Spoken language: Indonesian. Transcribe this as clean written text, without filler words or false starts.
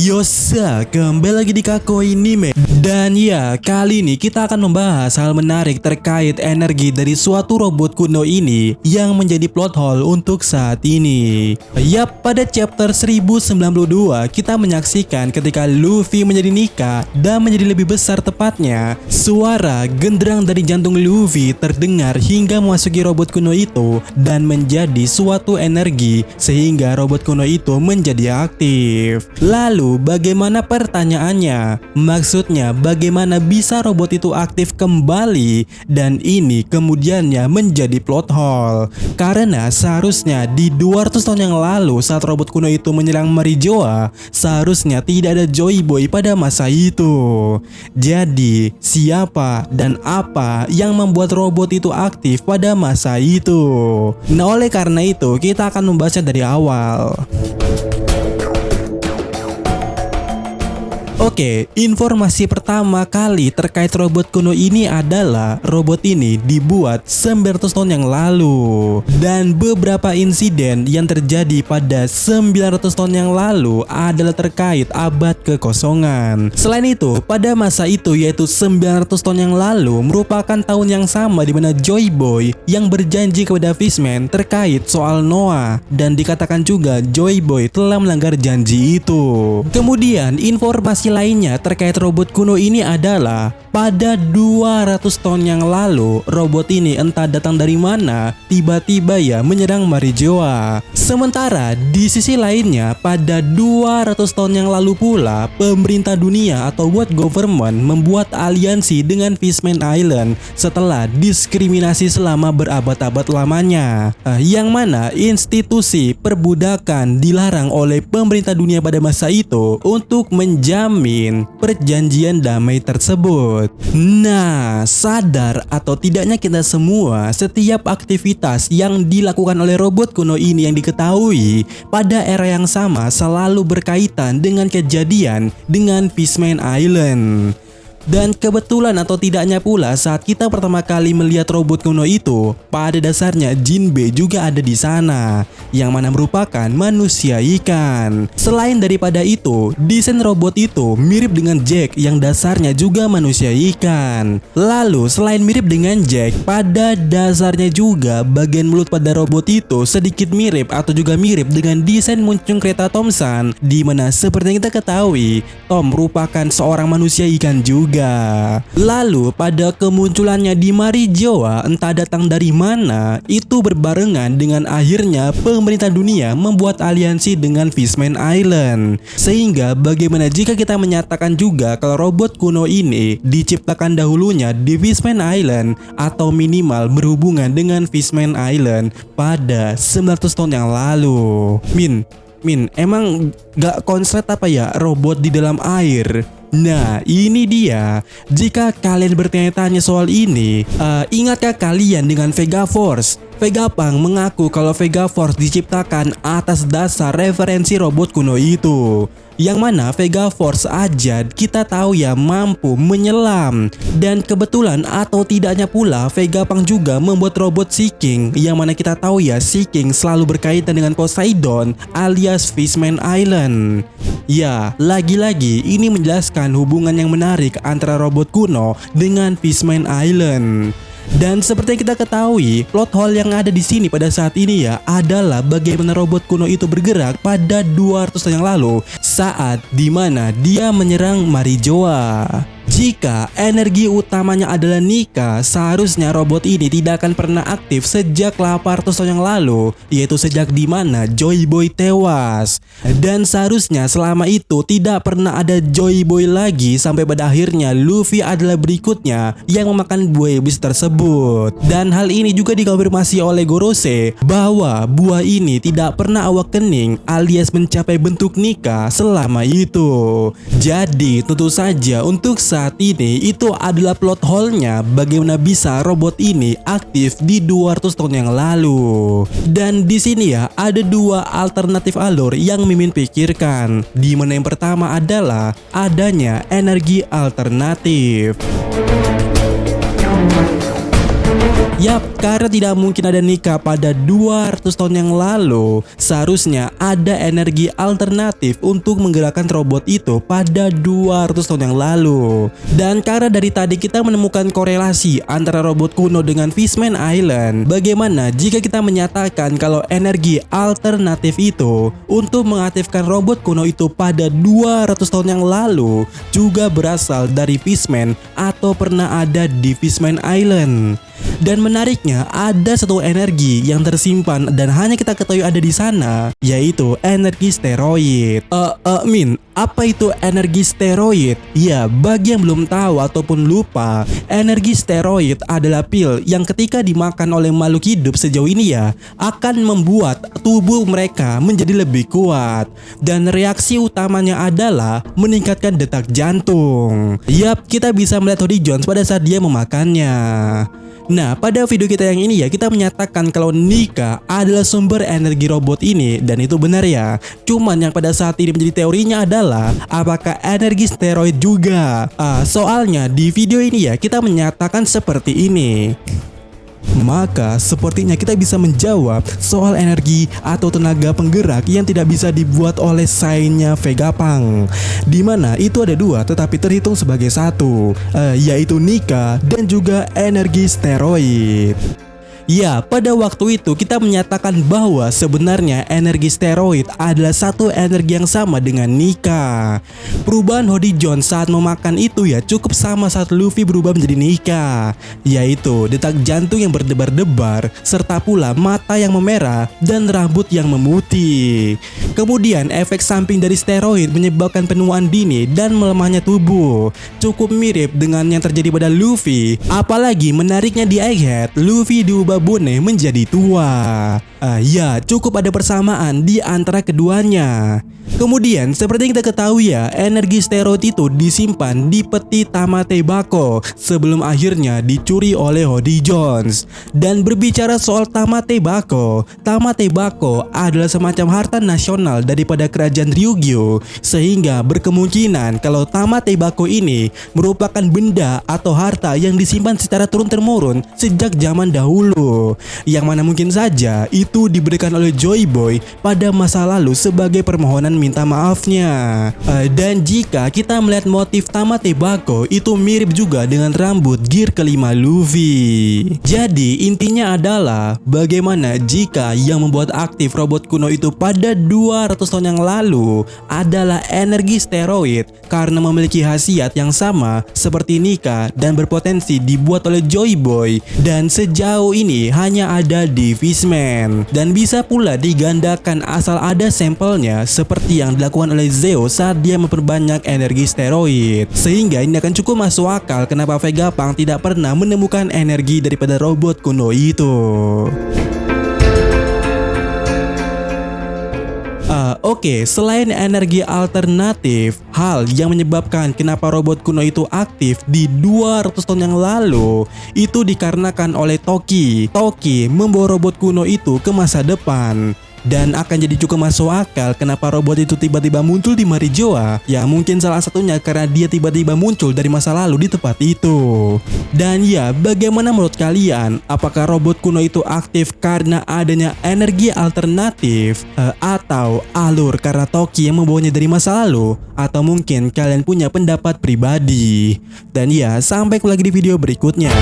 Yosa, kembali lagi di Kakoi Anime. Dan ya, kali ini kita akan membahas hal menarik terkait energi dari suatu robot kuno ini yang menjadi plot hole untuk saat ini. Yap, pada chapter 1092 kita menyaksikan ketika Luffy menjadi Nika dan menjadi lebih besar, tepatnya suara genderang dari jantung Luffy terdengar hingga memasuki robot kuno itu dan menjadi suatu energi sehingga robot kuno itu menjadi aktif. Lalu bagaimana pertanyaannya? Maksudnya bagaimana bisa robot itu aktif kembali? Dan ini kemudiannya menjadi plot hole. Karena seharusnya di 200 tahun yang lalu saat robot kuno itu menyerang Marijoa, seharusnya tidak ada Joy Boy pada masa itu. Jadi siapa dan apa yang membuat robot itu aktif pada masa itu? Nah, oleh karena itu kita akan membahasnya dari awal. Oke, informasi pertama kali terkait robot kuno ini adalah robot ini dibuat 900 tahun yang lalu. Dan beberapa insiden yang terjadi pada 900 tahun yang lalu adalah terkait abad kekosongan. Selain itu, pada masa itu yaitu 900 tahun yang lalu merupakan tahun yang sama di mana Joy Boy yang berjanji kepada Fishman terkait soal Noah. Dan dikatakan juga Joy Boy telah melanggar janji itu. Kemudian informasi lainnya terkait robot kuno ini adalah pada 200 tahun yang lalu robot ini entah datang dari mana tiba-tiba ya menyerang Marijoa. Sementara di sisi lainnya pada 200 tahun yang lalu pula pemerintah dunia atau World Government membuat aliansi dengan Fishman Island setelah diskriminasi selama berabad-abad lamanya. Yang mana institusi perbudakan dilarang oleh pemerintah dunia pada masa itu untuk menjamin perjanjian damai tersebut. Nah, sadar atau tidaknya kita semua, setiap aktivitas yang dilakukan oleh robot kuno ini yang diketahui pada era yang sama selalu berkaitan dengan kejadian dengan Fishman Island. Dan kebetulan atau tidaknya pula saat kita pertama kali melihat robot kuno itu, pada dasarnya Jinbe juga ada di sana, yang mana merupakan manusia ikan. Selain daripada itu, desain robot itu mirip dengan Jack yang dasarnya juga manusia ikan. Lalu selain mirip dengan Jack, pada dasarnya juga bagian mulut pada robot itu sedikit mirip atau juga mirip dengan desain muncung kereta Thomson, di mana seperti yang kita ketahui, Tom merupakan seorang manusia ikan juga. Lalu pada kemunculannya di Marijoa entah datang dari mana, itu berbarengan dengan akhirnya pemerintah dunia membuat aliansi dengan Fishman Island. Sehingga bagaimana jika kita menyatakan juga kalau robot kuno ini diciptakan dahulunya di Fishman Island atau minimal berhubungan dengan Fishman Island pada 900 tahun yang lalu. Min, emang gak konslet apa ya robot di dalam air? Nah, ini dia. Jika kalian bertanya-tanya soal ini, ingatkah kalian dengan Vega Force? Vegapunk mengaku kalau Vega Force diciptakan atas dasar referensi robot kuno itu. Yang mana Vega Force aja kita tahu ya mampu menyelam. Dan kebetulan atau tidaknya pula Vegapunk juga membuat robot Sea King, yang mana kita tahu ya Sea King selalu berkaitan dengan Poseidon alias Fishman Island. Ya, lagi-lagi ini menjelaskan hubungan yang menarik antara robot kuno dengan Fishman Island. Dan seperti yang kita ketahui, plot hole yang ada di sini pada saat ini ya adalah bagaimana robot kuno itu bergerak pada 200 tahun yang lalu saat dimana dia menyerang Marijoa. Jika energi utamanya adalah Nika, seharusnya robot ini tidak akan pernah aktif sejak 800 tahun yang lalu, yaitu sejak dimana Joy Boy tewas. Dan seharusnya selama itu tidak pernah ada Joy Boy lagi sampai pada akhirnya Luffy adalah berikutnya yang memakan buah iblis tersebut. Dan hal ini juga dikonfirmasi oleh Gorose bahwa buah ini tidak pernah awakening alias mencapai bentuk Nika selama itu. Jadi tentu saja untuk saat ini itu adalah plot hole-nya bagaimana bisa robot ini aktif di 200 tahun yang lalu. Dan di sini ya ada dua alternatif alur yang Mimin pikirkan, di mana yang pertama adalah adanya energi alternatif. Yap, karena tidak mungkin ada Nika pada 200 tahun yang lalu, seharusnya ada energi alternatif untuk menggerakkan robot itu pada 200 tahun yang lalu. Dan karena dari tadi kita menemukan korelasi antara robot kuno dengan Fishman Island, bagaimana jika kita menyatakan kalau energi alternatif itu untuk mengaktifkan robot kuno itu pada 200 tahun yang lalu juga berasal dari Fishman atau pernah ada di Fishman Island. Dan menariknya, ada satu energi yang tersimpan dan hanya kita ketahui ada di sana, yaitu energi steroid. Min, apa itu energi steroid? Ya, bagi yang belum tahu ataupun lupa, energi steroid adalah pil yang ketika dimakan oleh makhluk hidup sejauh ini ya, akan membuat tubuh mereka menjadi lebih kuat. Dan reaksi utamanya adalah meningkatkan detak jantung. Yap, kita bisa melihat Hody Jones pada saat dia memakannya. Nah, pada video kita yang ini ya, kita menyatakan kalau Nika adalah sumber energi robot ini, dan itu benar ya. Cuman yang pada saat ini menjadi teorinya adalah apakah energi steroid juga? Soalnya di video ini ya, kita menyatakan seperti ini. Maka sepertinya kita bisa menjawab soal energi atau tenaga penggerak yang tidak bisa dibuat oleh sainnya Vegapunk, dimana itu ada dua tetapi terhitung sebagai satu, yaitu Nika dan juga energi steroid. Ya, pada waktu itu kita menyatakan bahwa sebenarnya energi steroid adalah satu energi yang sama dengan Nika. Perubahan Hody Jones saat memakan itu ya cukup sama saat Luffy berubah menjadi Nika, yaitu detak jantung yang berdebar-debar, serta pula mata yang memerah dan rambut yang memutih. Kemudian efek samping dari steroid menyebabkan penuaan dini dan melemahnya tubuh, cukup mirip dengan yang terjadi pada Luffy. Apalagi menariknya di Egghead, Luffy diubah Bone menjadi tua. Ya, cukup ada persamaan di antara keduanya. Kemudian, seperti yang kita ketahui ya, energi steroid itu disimpan di peti Tamate Bako sebelum akhirnya dicuri oleh Hody Jones. Dan berbicara soal Tamate Bako adalah semacam harta nasional daripada kerajaan Ryugyu, sehingga berkemungkinan kalau Tamate Bako ini merupakan benda atau harta yang disimpan secara turun-temurun sejak zaman dahulu, yang mana mungkin saja itu diberikan oleh Joy Boy pada masa lalu sebagai permohonan minta maafnya. Dan jika kita melihat motif Tamate Bako itu mirip juga dengan rambut gear kelima Luffy. Jadi intinya adalah bagaimana jika yang membuat aktif robot kuno itu pada 200 tahun yang lalu adalah energi steroid karena memiliki khasiat yang sama seperti Nika dan berpotensi dibuat oleh Joy Boy, dan sejauh ini hanya ada di Fishman, dan bisa pula digandakan asal ada sampelnya seperti yang dilakukan oleh Zeo saat dia memperbanyak energi steroid. Sehingga ini akan cukup masuk akal kenapa Vegapunk tidak pernah menemukan energi daripada robot kuno itu. Oke, selain energi alternatif, hal yang menyebabkan kenapa robot kuno itu aktif di 200 tahun yang lalu itu dikarenakan oleh Toki. Toki membawa robot kuno itu ke masa depan. Dan akan jadi cukup masuk akal kenapa robot itu tiba-tiba muncul di Marijoa. Ya mungkin salah satunya karena dia tiba-tiba muncul dari masa lalu di tempat itu. Dan ya, bagaimana menurut kalian? Apakah robot kuno itu aktif karena adanya energi alternatif? Atau alur karena Toki yang membawanya dari masa lalu? Atau mungkin kalian punya pendapat pribadi? Dan ya, sampai ketemu lagi di video berikutnya.